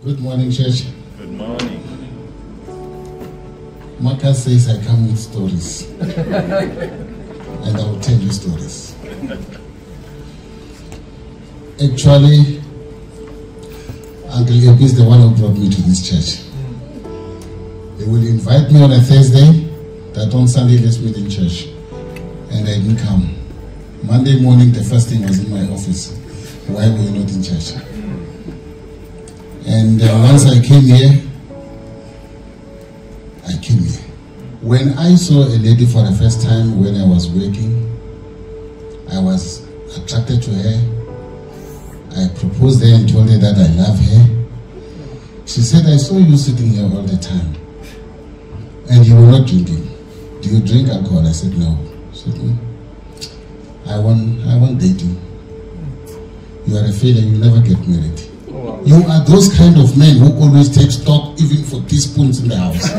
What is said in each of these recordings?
Good morning, church. Good morning. Maka says I come with stories. And I will tell you stories. Actually, Uncle Eb is the one who brought me to this church. They will invite me on a Thursday, that on Sunday let's meet in church. And I didn't come. Monday morning, the first thing was in my office. Why were you not in church? And once I came here, When I saw a lady for the first time when I was working, I was attracted to her. I proposed her and told her that I love her. She said, I saw you sitting here all the time and you were not drinking. Do you drink alcohol? I said, no. She said, I want dating. You are a failure, you'll never get married. Wow. You are those kind of men who always take stock even for teaspoons in the house.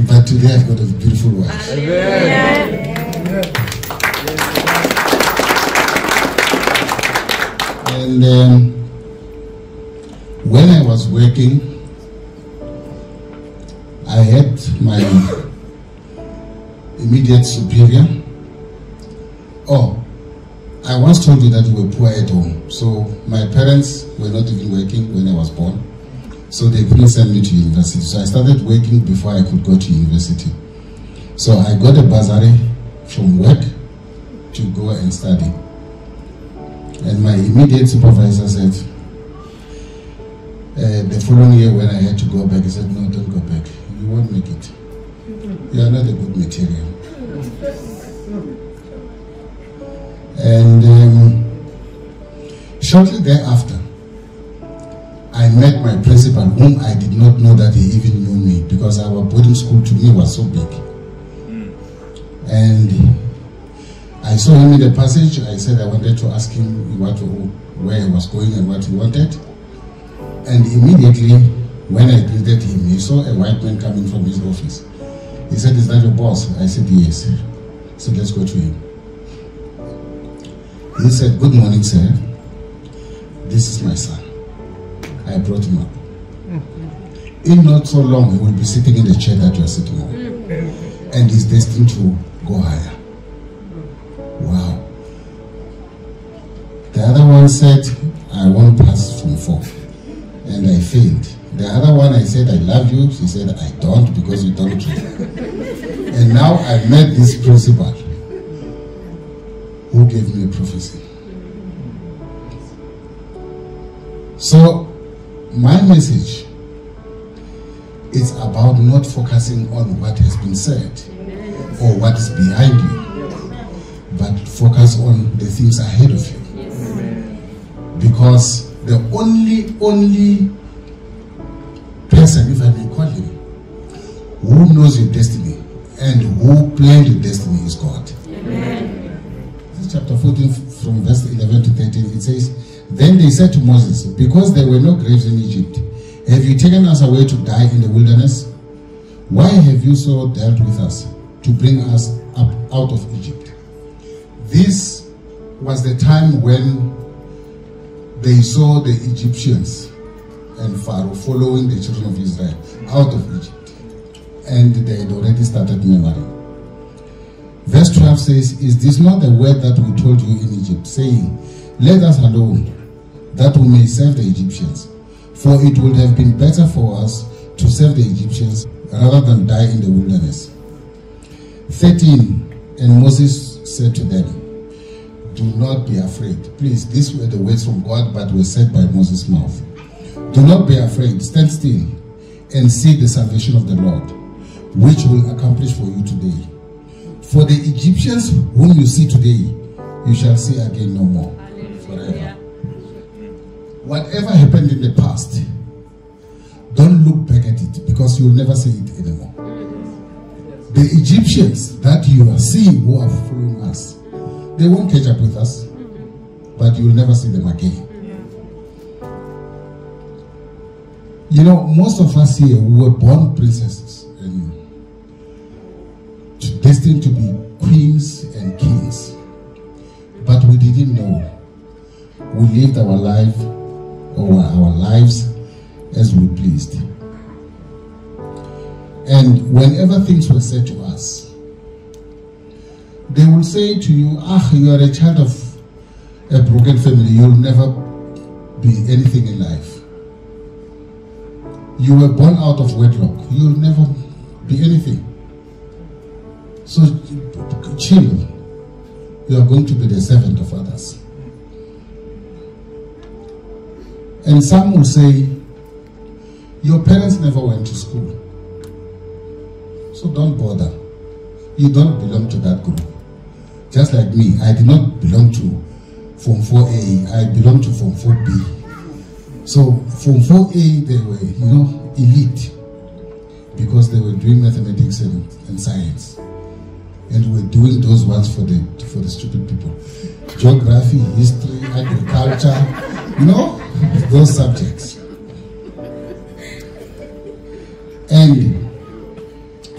But today I've got a beautiful wife. And when I was working, I had my immediate superior. Oh, I once told you that we were poor at home. So my parents were not even working when I was born. So they couldn't send me to university. So I started working before I could go to university. So I got a bursary from work to go and study. And my immediate supervisor said, the following year when I had to go back, he said, no, don't go back. You won't make it. You are not a good material. And shortly thereafter, I met my principal, whom I did not know that he even knew me, because our boarding school to me was so big. And I saw him in the passage. I said I wanted to ask him where he was going and what he wanted. And immediately, when I greeted him, he saw a white man coming from his office. He said, is that your boss? I said, yes. He said, let's go to him. He said, good morning, sir. This is my son. I brought him up. In not so long, he will be sitting in the chair that you are sitting on. And he's destined to go higher. Wow. The other one said, I won't pass from 4. And I failed. The other one, I said, I love you. She said, I don't, because you don't drink. And now I met this principal who gave me a prophecy. So, my message is about not focusing on what has been said or what is behind you, but focus on the things ahead of you. Because the only person, if I may call him, who knows your destiny and who planned your destiny is God. This is chapter 14 from verse 11 to 13. It says, then they said to Moses, because there were no graves in Egypt, have you taken us away to die in the wilderness? Why have you so dealt with us to bring us up out of Egypt? This was the time when they saw the Egyptians and Pharaoh following the children of Israel out of Egypt. And they had already started murmuring. Verse 12 says, is this not the word that we told you in Egypt, saying, let us alone, that we may serve the Egyptians? For it would have been better for us to serve the Egyptians rather than die in the wilderness. 13, and Moses said to them, do not be afraid. Please, these were the words from God, but were said by Moses' mouth. Do not be afraid, stand still and see the salvation of the Lord, which will accomplish for you today. For the Egyptians whom you see today, you shall see again no more, forever. Whatever happened in the past, don't look back at it, because you'll never see it anymore. The Egyptians that you are seeing who are following us, they won't catch up with us, but you'll never see them again. You know, most of us here were born princesses and destined to be queens and kings, but we didn't know we lived our life or our lives as we pleased. And whenever things were said to us, they will say to you, you are a child of a broken family, you'll never be anything in life. You were born out of wedlock, you'll never be anything. So chill, you are going to be the servant of others. And some will say, your parents never went to school, so don't bother. You don't belong to that group. Just like me, I did not belong to Form 4A, I belonged to Form 4B. So Form 4A, they were, elite, because they were doing mathematics and science. And we're doing those ones for the stupid people. Geography, history, agriculture, those subjects. And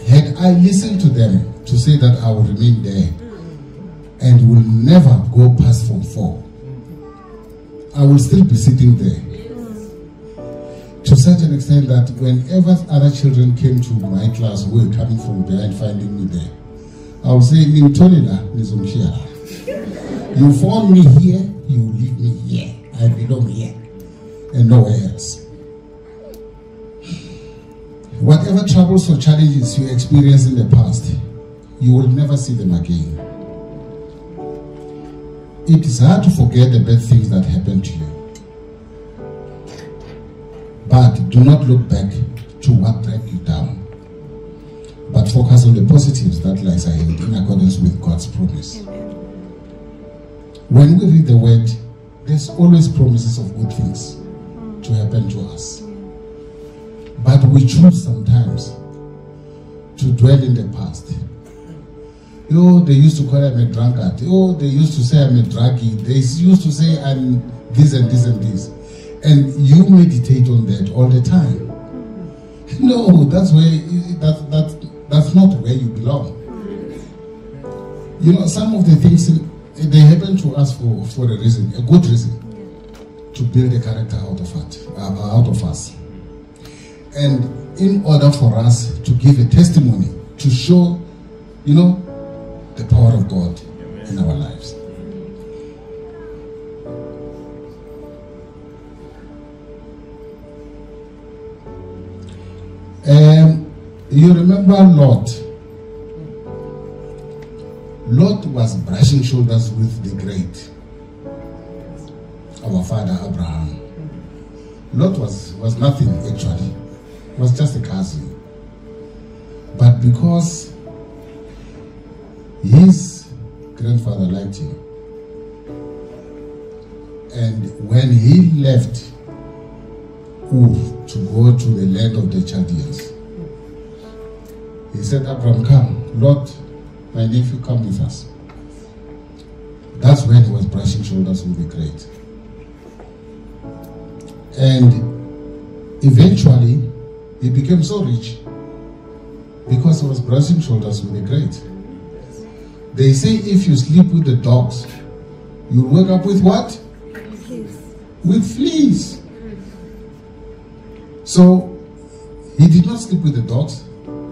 had I listened to them to say that I will remain there and will never go past Form 4, I will still be sitting there. To such an extent that whenever other children came to my class who were coming from behind finding me there, I would say, you found me here, you leave me here. I belong here and nowhere else. Whatever troubles or challenges you experienced in the past, you will never see them again. It is hard to forget the bad things that happened to you. But do not look back to what dragged you down, but focus on the positives that lies ahead in accordance with God's promise. When we read the word, there's always promises of good things to happen to us. But we choose sometimes to dwell in the past. They used to call me a drunkard. They used to say I'm a druggie. They used to say I'm this and this and this. And you meditate on that all the time. No, that's not where you belong. Some of the things, they happen to us for a reason, a good reason, to build a character out of us. And in order for us to give a testimony, to show, the power of God in our lives. You remember Lot? Lot was brushing shoulders with the great, our father Abraham. Lot was nothing actually, was just a cousin. But because his grandfather liked him, and when he left Ur to go to the land of the Chaldeans, he said, Abraham, come. Lot, my nephew, come with us. That's when he was brushing shoulders with the great. And eventually, he became so rich because he was brushing shoulders with the great. They say if you sleep with the dogs, you wake up with what? Fleas. With fleas. So he did not sleep with the dogs.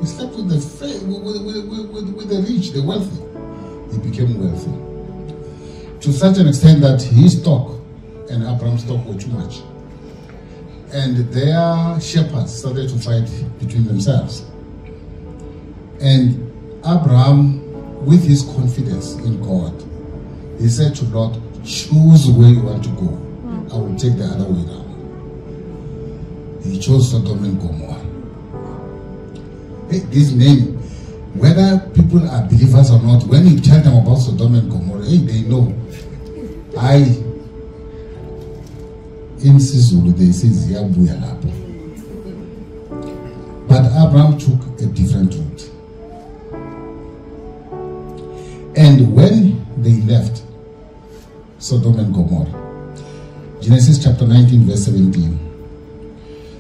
He slept with the rich, the wealthy. He became wealthy to such an extent that his stock and Abraham's stock were too much, and their shepherds started to fight between themselves. And Abraham, with his confidence in God, he said to Lot, choose where you want to go. I will take the other way down. He chose Sodom and Gomorrah. Hey, this name, whether people are believers or not, when you tell them about Sodom and Gomorrah, hey, they know. In Sizulu, they say Ziyabuya Labo. But Abraham took a different route. And when they left Sodom and Gomorrah, Genesis chapter 19, verse 17.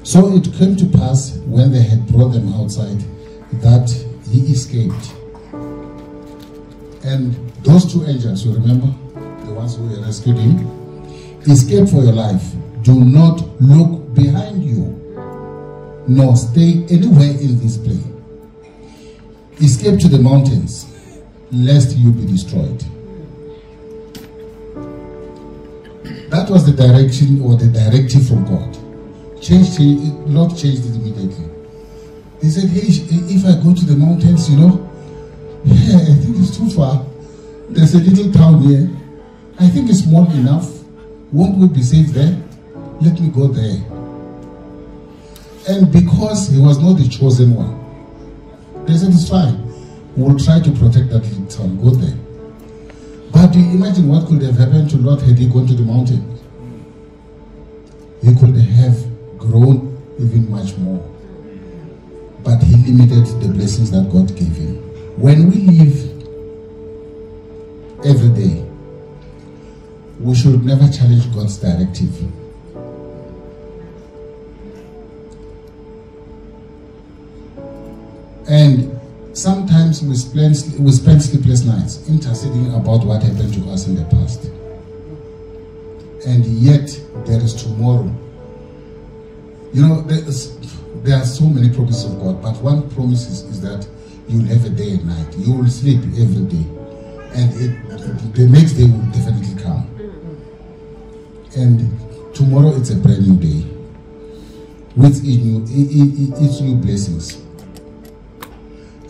So it came to pass when they had brought them outside that he escaped. And those two angels, you remember, the ones who rescued him, Escape for your life. Do not look behind you, nor stay anywhere in this place. Escape to the mountains, lest you be destroyed. That was the direction or the directive from God. Lord changed it immediately. He said, hey, if I go to the mountains, I think it's too far. There's a little town here. I think it's small enough. Won't we be safe there? Let me go there. And because he was not the chosen one, they said, it's fine. We'll try to protect that little town. Go there. But do you imagine what could have happened to Lot had he gone to the mountain? He could have grown even much more. But he limited the blessings that God gave him. When we live every day, we should never challenge God's directive. And sometimes we spend sleepless nights interceding about what happened to us in the past. And yet, there is tomorrow. There are so many promises of God, but one promise is that you will have a day and night. You will sleep every day. And the next day will definitely come. And tomorrow it's a brand new day with its new blessings.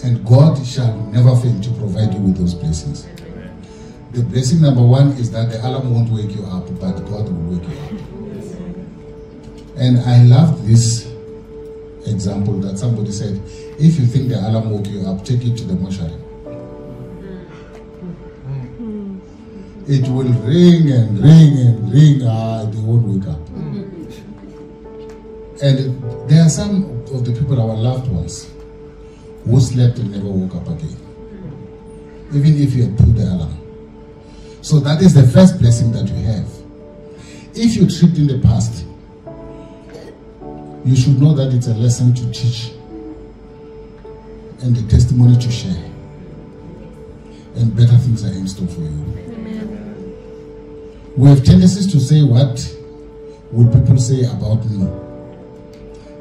And God shall never fail to provide you with those blessings. The blessing number one is that the alarm won't wake you up, but God will wake you up. And I love this example that somebody said, if you think the alarm woke you up, take it to the mortuary. It will ring and ring and ring, they won't wake up. And there are some of the people, our loved ones, who slept and never woke up again, even if you had put the alarm. So that is the first blessing that you have. If you tripped in the past, you should know that it's a lesson to teach and a testimony to share. And better things are in store for you. Amen. We have tendencies to say, what will people say about me?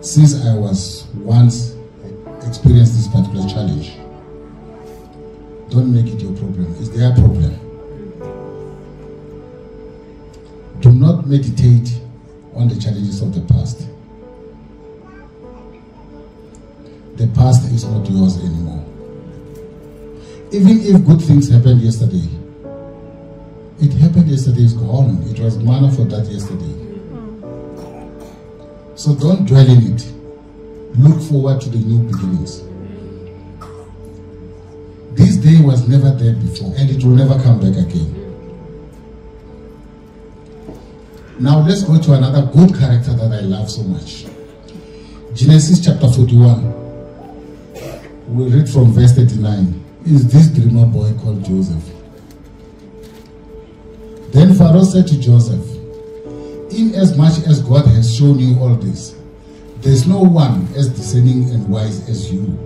Since I was once experienced this particular challenge, don't make it your problem. It's their problem. Do not meditate on the challenges of the past. The past is not yours anymore. Even if good things happened yesterday, it happened yesterday, it's gone. It was manna for that yesterday. So don't dwell in it. Look forward to the new beginnings. This day was never there before, and it will never come back again. Now let's go to another good character that I love so much. Genesis chapter 41. We'll read from verse 39. Is this dreamer boy called Joseph? Then Pharaoh said to Joseph, inasmuch as God has shown you all this, there's no one as discerning and wise as you.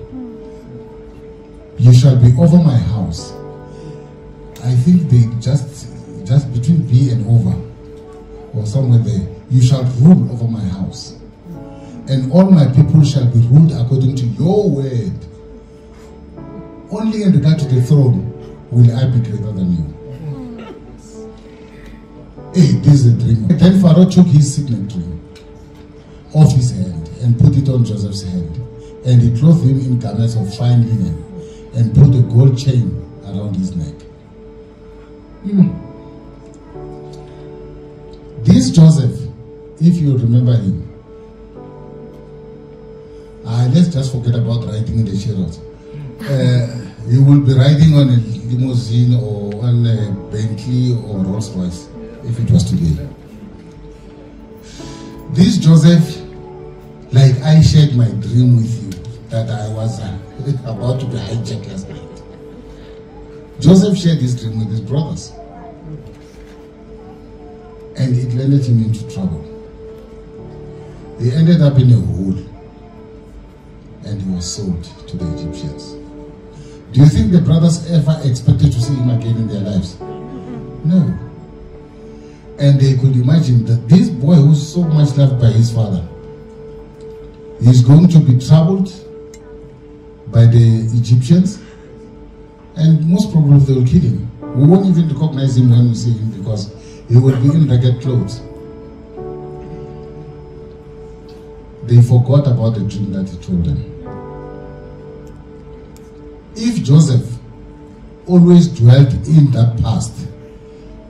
You shall be over my house. I think they just between B and over, or somewhere there. You shall rule over my house, and all my people shall be ruled according to your word. Only in regard to the throne will I be greater than you. Hey, this is a dream. Then Pharaoh took his signet ring off his hand and put it on Joseph's hand, and he clothed him in garments of fine linen and put a gold chain around his neck. This Joseph, if you remember him, let's just forget about riding in the chariot. You will be riding on a limousine or on a Bentley or Rolls Royce if it was today. This Joseph, like I shared my dream with you that I was about to be hijacked last night. Joseph shared his dream with his brothers, and it landed him into trouble. He ended up in a hole, and he was sold to the Egyptians. Do you think the brothers ever expected to see him again in their lives? No. And they could imagine that this boy who's so much loved by his father is going to be troubled by the Egyptians, and most probably they will kill him. We won't even recognize him when we see him because he will be in ragged clothes. They forgot about the dream that he told them. If Joseph always dwelt in that past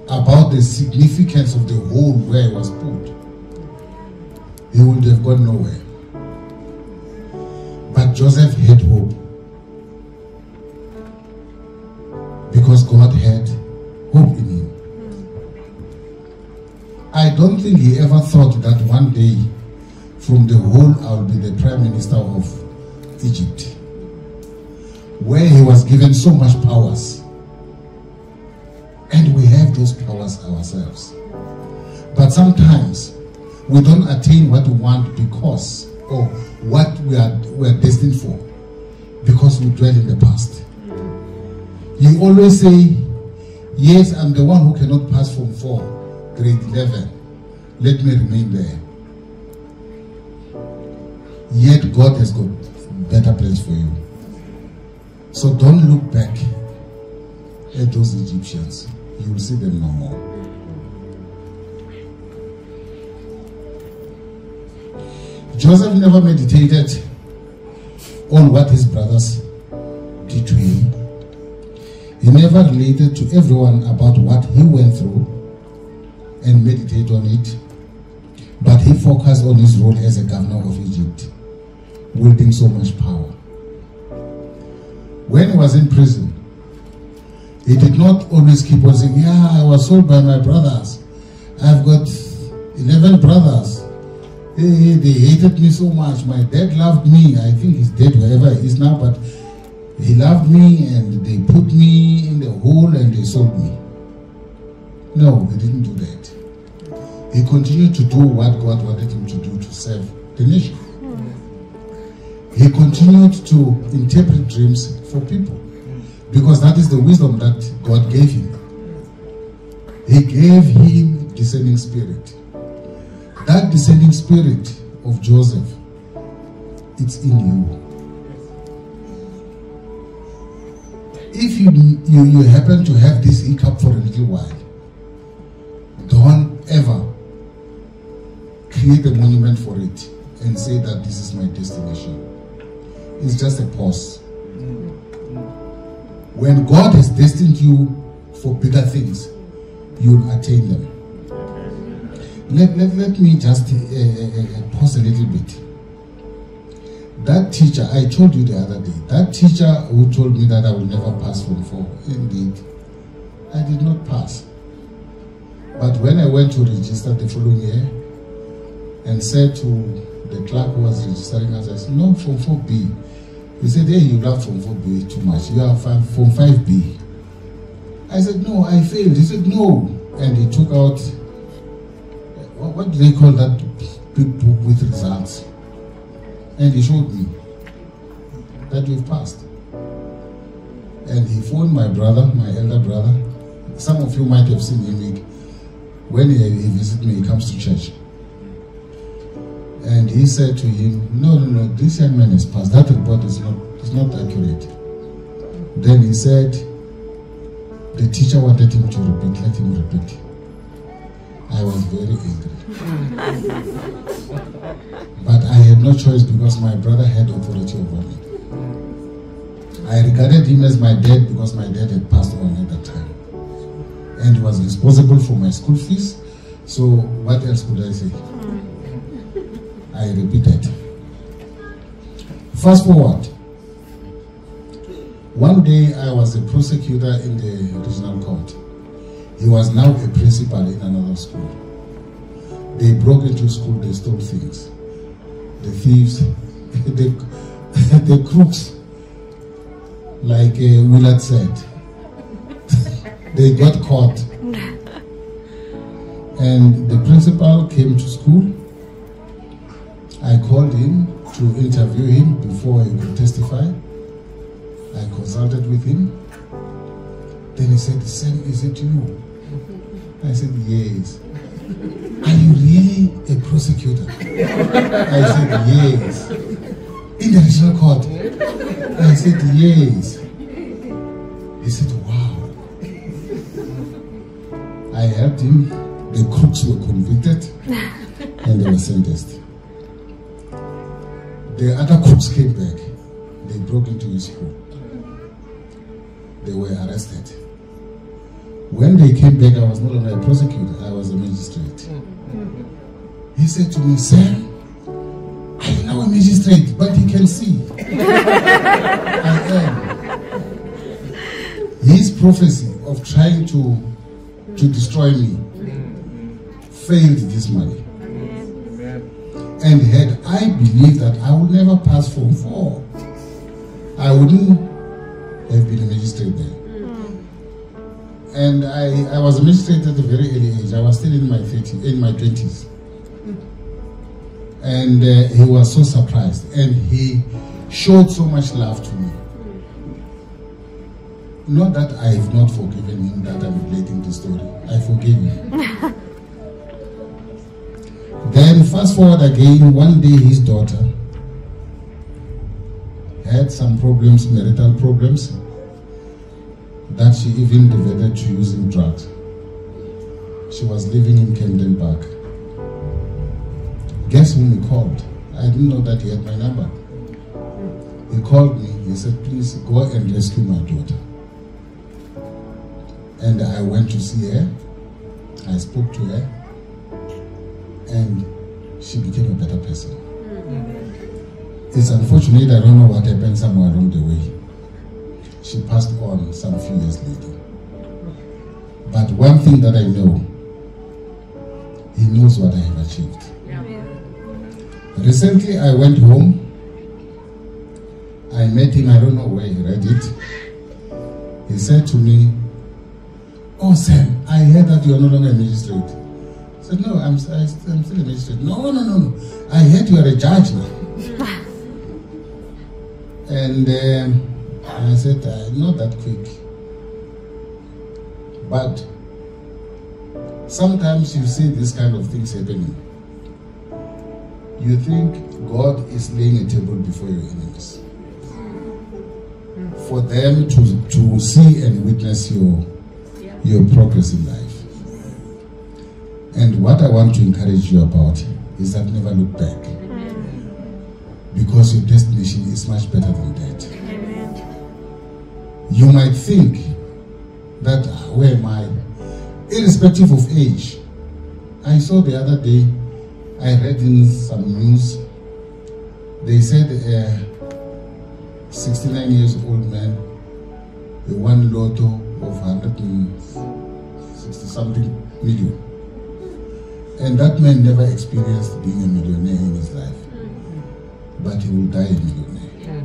about the significance of the hole where he was put, he would have gone nowhere. But Joseph had hope because God had hope in him. I don't think he ever thought that one day from the hole I will be the Prime Minister of Egypt, where he was given so much powers. And we have those powers ourselves. But sometimes we don't attain what we want because, or what we are destined for, because we dwell in the past. You always say, yes, I'm the one who cannot pass from 4, grade 11. Let me remain there. Yet God has got better plans for you. So don't look back at those Egyptians. You will see them no more. Joseph never meditated on what his brothers did to him. He never related to everyone about what he went through and meditated on it, but he focused on his role as a governor of Egypt, wielding so much power. When he was in prison, he did not always keep on saying, yeah, I was sold by my brothers. I've got 11 brothers. They hated me so much. My dad loved me. I think he's dead wherever he is now, but he loved me and they put me in the hole and they sold me. No, he didn't do that. He continued to do what God wanted him to do to serve the nation. He continued to interpret dreams for people because that is the wisdom that God gave him. He gave him discerning spirit. That discerning spirit of Joseph, it's in you. If you happen to have this hiccup for a little while, don't ever create a monument for it and say that this is my destination. It's just a pause. When God has destined you for bigger things, you'll attain them. Let me just pause a little bit. That teacher, I told you the other day, that teacher who told me that I will never pass from 4, indeed, I did not pass. But when I went to register the following year and said to the clerk who was registering us, I said, no, from 4B. He said, hey, you love from 4B too much. You are from 5B. I said, no, I failed. He said, no. And he took out, what do they call that big book with results? And he showed me that we've passed. And he phoned my brother, my elder brother. Some of you might have seen him. When he visits me, he comes to church. And he said to him, no, this young man has passed. That report is not accurate. Then he said, the teacher wanted him to repeat, let him repeat. I was very angry. But I had no choice because my brother had authority over me. I regarded him as my dad because my dad had passed on at that time. And he was responsible for my school fees. So what else could I say? I repeated. Fast forward. One day I was a prosecutor in the regional court. He was now a principal in another school. They broke into school, they stole things. The thieves, the crooks, like Willard said, they got caught. And the principal came to school. I called him to interview him before he could testify. I consulted with him. Then he said, Sam, is it you? I said, yes. "Are you really a prosecutor?" I said, "Yes." "In the regional court?" I said, "Yes." He said, "Wow." I helped him. The crooks were convicted and they were sentenced. The other crooks came back. They broke into his school. They were arrested. When they came back, I was not only a prosecutor, I was a magistrate. He said to me, "Sir, I am now a magistrate, but he can see." I am. His prophecy of trying to destroy me failed dismally. And had I believed that I would never pass Form 4, I wouldn't have been a magistrate then. And I was a magistrate at a very early age. I was still in my 20s. And he was so surprised. And he showed so much love to me. Not that I have not forgiven him, that I'm relating the story. I forgave him. Then fast forward again, one day his daughter had some problems, marital problems, that she even diverted to using drugs. She was living in Camden Park. Guess whom he called? I didn't know that he had my number. He called me. He said, "Please go and rescue my daughter." And I went to see her. I spoke to her. And she became a better person. It's unfortunate, I don't know what happened somewhere along the way. She passed on some few years later. But one thing that I know, he knows what I have achieved. Recently, I went home. I met him, I don't know where he read it. He said to me, "Oh, Sam, I heard that you are no longer a magistrate." I said, "No, I'm still a magistrate." No. I heard you are a judge now." And I said, "Not that quick." But sometimes you see these kind of things happening. You think God is laying a table before your enemies, for them to see and witness your progress in life. And what I want to encourage you about is that never look back. Because your destination is much better than that. You might think that, where am I? Irrespective of age. I saw the other day, I read in some news, they said a 69 years old man, he won lotto of 160 something million. And that man never experienced being a millionaire in his life. But he will die a millionaire.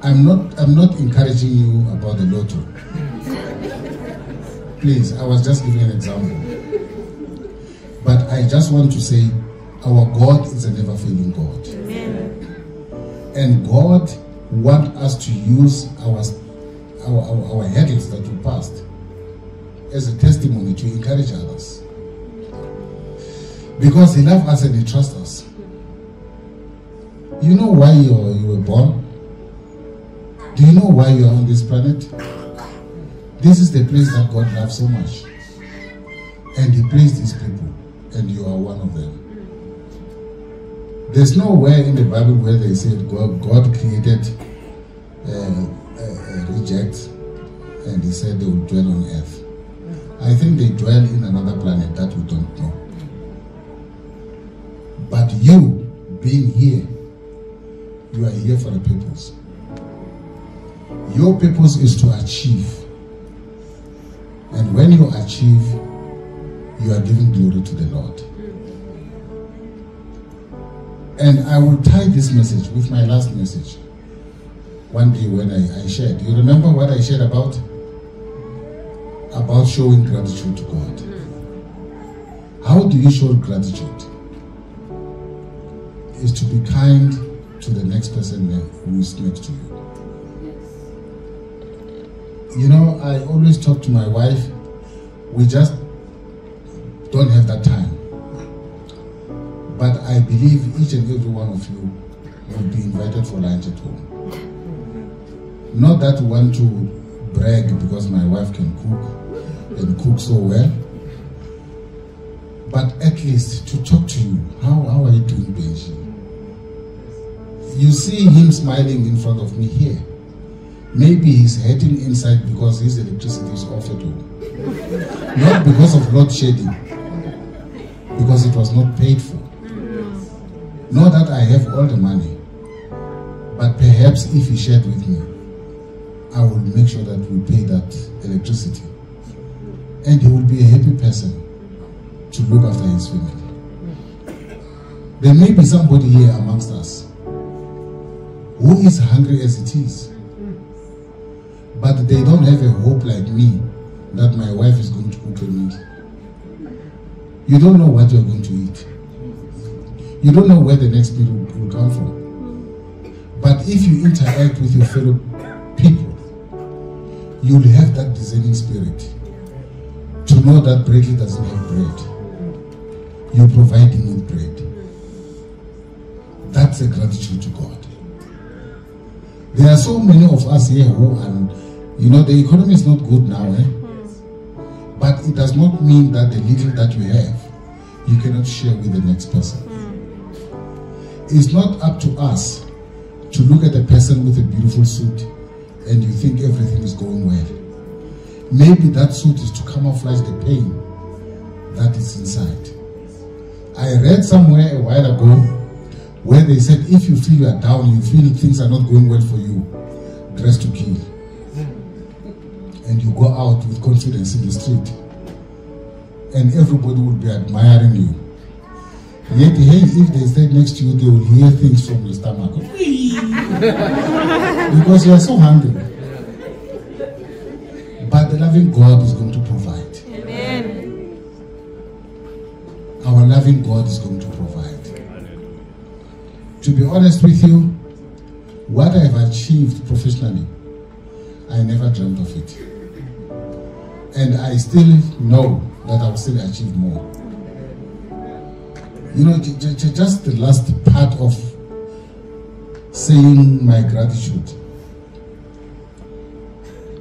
I'm not encouraging you about the lotto. Please, I was just giving an example. But I just want to say, our God is a never-failing God. And God wants us to use our hurdles that we passed as a testimony to encourage others. Because He loves us and He trusts us. You know why you were born? Do you know why you are on this planet? This is the place that God loves so much. And He placed His people. And you are one of them. There's nowhere in the Bible where they said God created rejects and He said they will dwell on earth. I think they dwell in another planet that we don't know. But you, being here, you are here for a purpose. Your purpose is to achieve. And when you achieve, you are giving glory to the Lord. And I will tie this message with my last message. One day when I shared, you remember what I shared about? About showing gratitude to God. How do you show gratitude? Is to be kind to the next person who is next to you. You know, I always talk to my wife. We just don't have that time. But I believe each and every one of you will be invited for lunch at home. Not that I want to brag because my wife can cook and cook so well, but at least to talk to you. How are you doing, Benji? You see him smiling in front of me here. Maybe he's hurting inside because his electricity is off at home. Not because of load shedding, because it was not paid for. Not that I have all the money, but perhaps if he shared with me, I will make sure that we pay that electricity. And he will be a happy person to look after his family. There may be somebody here amongst us who is hungry as it is, but they don't have a hope like me that my wife is going to cook a meal. You don't know what you're going to eat. You don't know where the next meal will come from. But if you interact with your fellow people, you'll have that discerning spirit to know that Bradley doesn't have bread. You provide him with bread. That's a gratitude to God. There are so many of us here who are, the economy is not good now, but it does not mean that the little that you have, you cannot share with the next person. It's not up to us to look at a person with a beautiful suit and you think everything is going well. Maybe that suit is to camouflage the pain that is inside. I read somewhere a while ago where they said if you feel you are down, you feel things are not going well for you, dress to kill. And you go out with confidence in the street and everybody will be admiring you. Yet, hey, if they stand next to you, they will hear things from your stomach. Because you are so hungry. But the loving God is going to provide. Amen. Our loving God is going to provide. To be honest with you, what I have achieved professionally, I never dreamt of it. And I still know that I will still achieve more. Just the last part of saying my gratitude.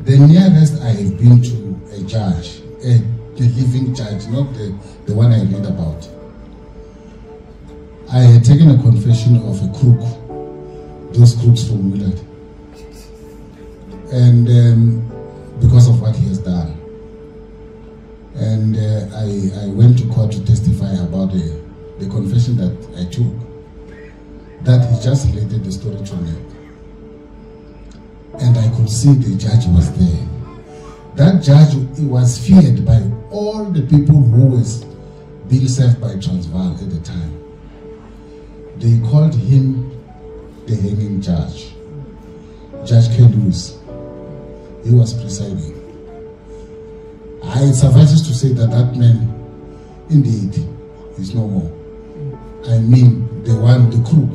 The nearest I have been to a judge, the living judge, not the one I read about. I had taken a confession of a crook, those crooks from Willard, and because of what he has done. And I went to court to testify about the confession that I took, that he just related the story to me. And I could see the judge was there. That judge was feared by all the people who was being served by Transvaal at the time. They called him the hanging judge, Judge K. Lewis. He was presiding. It suffices to say that that man, indeed, is no more. I mean, the crook,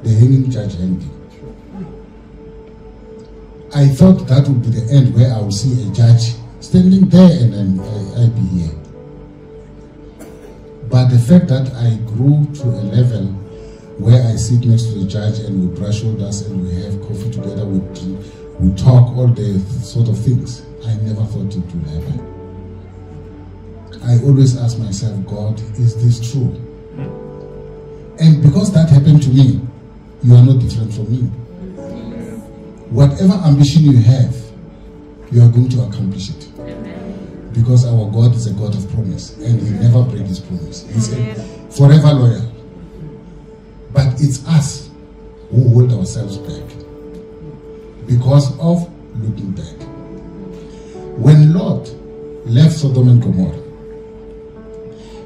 the hanging judge hanged him. I thought that would be the end where I would see a judge standing there and then I'd be here. But the fact that I grew to a level where I sit next to the judge and we brush shoulders and we have coffee together, we talk, all the sort of things, I never thought it would happen. I always ask myself, God, is this true? And because that happened to me, you are not different from me. Whatever ambition you have, you are going to accomplish it. Because our God is a God of promise, and He never breaks His promise. He's a forever loyal. But it's us who hold ourselves back because of looking back. When Lot left Sodom and Gomorrah,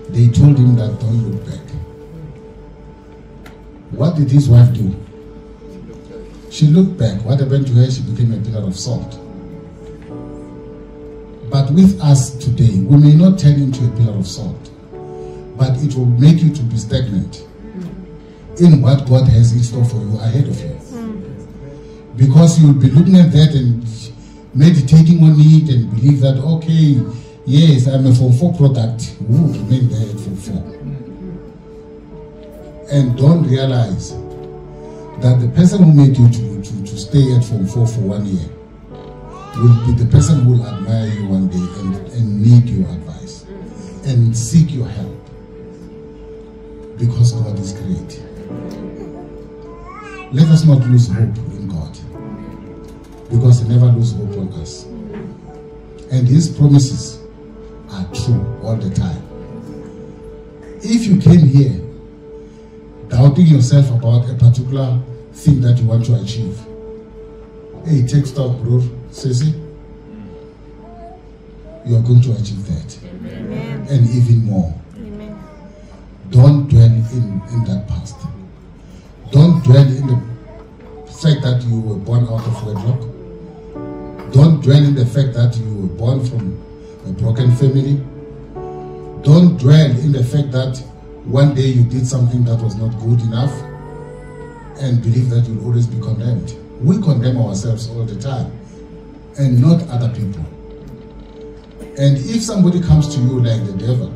they told him that don't look back. What did his wife do? She looked back. What happened to her? She became a pillar of salt. But with us today, we may not turn into a pillar of salt, but it will make you to be stagnant in what God has in store for you ahead of you. Because you'll be looking at that and meditating on it and believe that, okay, Yes, I'm a Form 4 product who remain there at Form 4. And don't realize that the person who made you to stay at Form 4 for 1 year will be the person who will admire you one day and need your advice and seek your help, because God is great. Let us not lose hope in God, because He never loses hope on us. And His promises are true all the time. If you came here doubting yourself about a particular thing that you want to achieve, hey, take stock, bro, Sissy. You are going to achieve that. Amen. And even more. Amen. Don't dwell in that past. Don't dwell in the fact that you were born out of wedlock. Don't dwell in the fact that you were born from a broken family. Don't dwell in the fact that one day you did something that was not good enough and believe that you'll always be condemned. We condemn ourselves all the time and not other people. And if somebody comes to you like the devil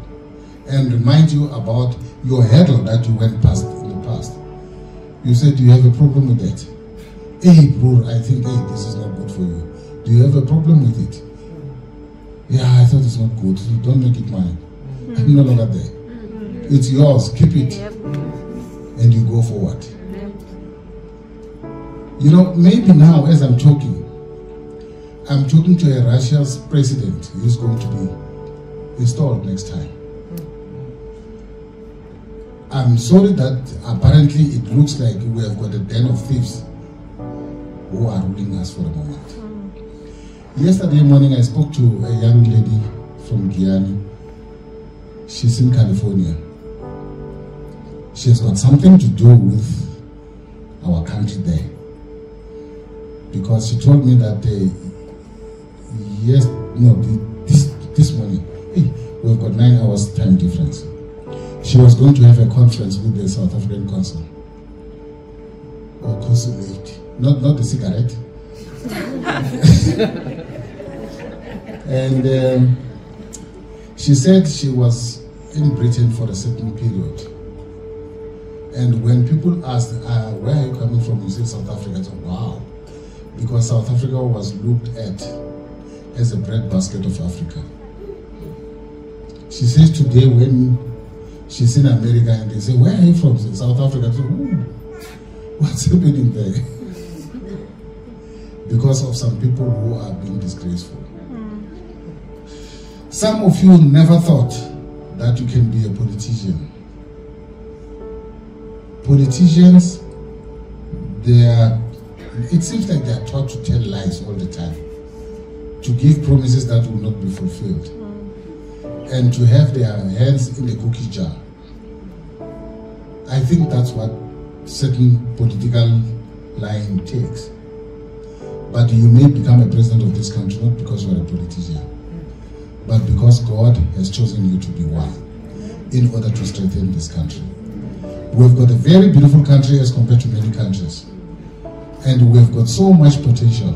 and reminds you about your hurdle that you went past in the past, you say, do you have a problem with that? Hey, bro, I think, hey, this is not good for you. Do you have a problem with it? Yeah, I thought it's not good. Don't make it mine. I'm no longer there. It's yours. Keep it. And you go forward. You know, maybe now as I'm talking to a Russia's president who's going to be installed next time. I'm sorry that apparently it looks like we have got a den of thieves who are ruling us for the moment. Yesterday morning I spoke to a young lady from Guyana. She's in California. She has got something to do with our country there. Because she told me that this morning, hey, we've got 9 hours time difference. She was going to have a conference with the South African consul. Or consulate. Not the cigarette. And she said she was in Britain for a certain period. And when people asked, where are you coming from? You said South Africa. I said, wow. Because South Africa was looked at as a breadbasket of Africa. She says today when she's in America and they say, where are you from? South Africa. I say, ooh, what's happening there? Because of some people who are being disgraceful. Some of you never thought that you can be a politician. Politicians, it seems like they are taught to tell lies all the time, to give promises that will not be fulfilled, and to have their hands in the cookie jar. I think that's what certain political lying takes. But you may become a president of this country not because you are a politician, but because God has chosen you to be one in order to strengthen this country. We've got a very beautiful country as compared to many countries. And we've got so much potential.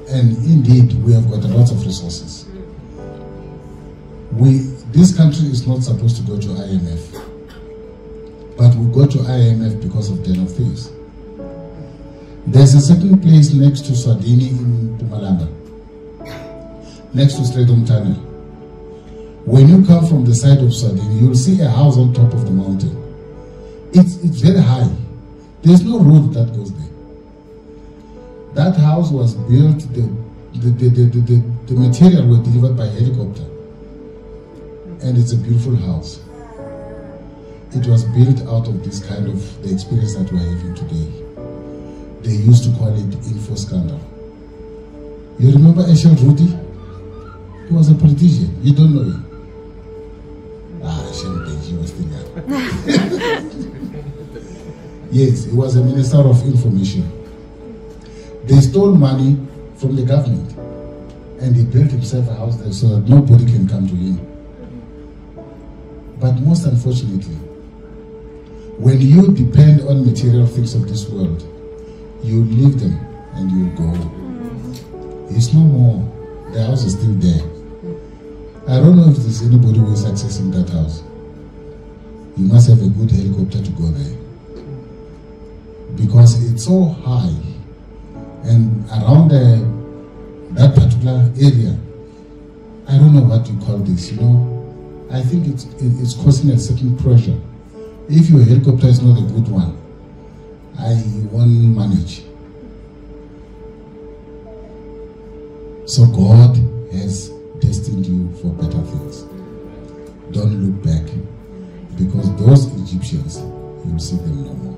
And indeed, we have got a lot of resources. This country is not supposed to go to IMF. But we go to IMF because of den of thieves. There's a certain place next to Swatini in Mpumalanga, next to Stratham Tunnel. When you come from the side of Swatini, you'll see a house on top of the mountain. It's very high. There's no road that goes there. That house was built, the material was delivered by helicopter. And it's a beautiful house. It was built out of this kind of, the experience that we're having today. They used to call it info scandal. You remember Eshel Rudy? He was a politician. You don't know him. He was still young. Yes, he was a minister of information. They stole money from the government and he built himself a house there so that nobody can come to him. But most unfortunately, when you depend on material things of this world, you leave them and you go. It's no more. The house is still there. I don't know if there's anybody who is accessing that house. You must have a good helicopter to go there. Because it's so high. And around that particular area, I don't know what you call this, you know. I think it's causing a certain pressure. If your helicopter is not a good one, I won't manage. So God has destined you for better things. Don't look back, because those Egyptians, you'll see them no more.